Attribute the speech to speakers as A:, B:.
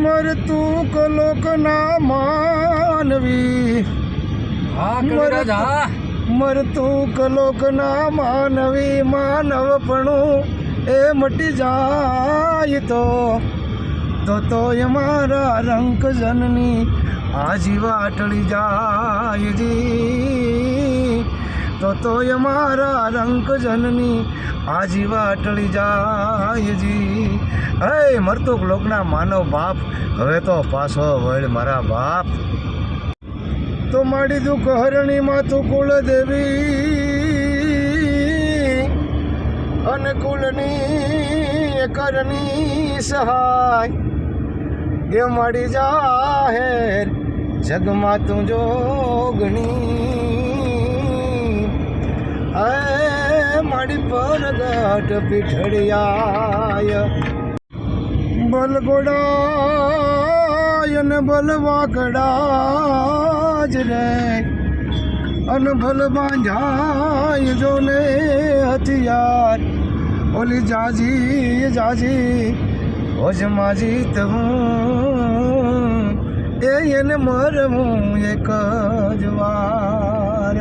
A: મરતું clock ના માનવી મરતું clock ના માનવી માનવપણું એ મટી જાય તો મારા રંક જનની આજીવા ટળી જાય જી તો મારા રંક જનની આજીવા ટળી જાય જી. હે મરતું લોકના માનવ બાપ, હવે તો પાછો વળ મારા બાપ. તો માડી દુઃખ હરણી માતું કુળ દેવી અને કુળની કરની સહાય એ માડી જાહેર જગમાં તું જોગણી. એ માડી પરગટ પીઠડિયાય બલગોડાય ને બલવાકડા જ રે અન ભલ બાંધાય જો ને હથિયાર ઓલી જાજી હોજમાં જીત હું એને મરવું એક જ વાર.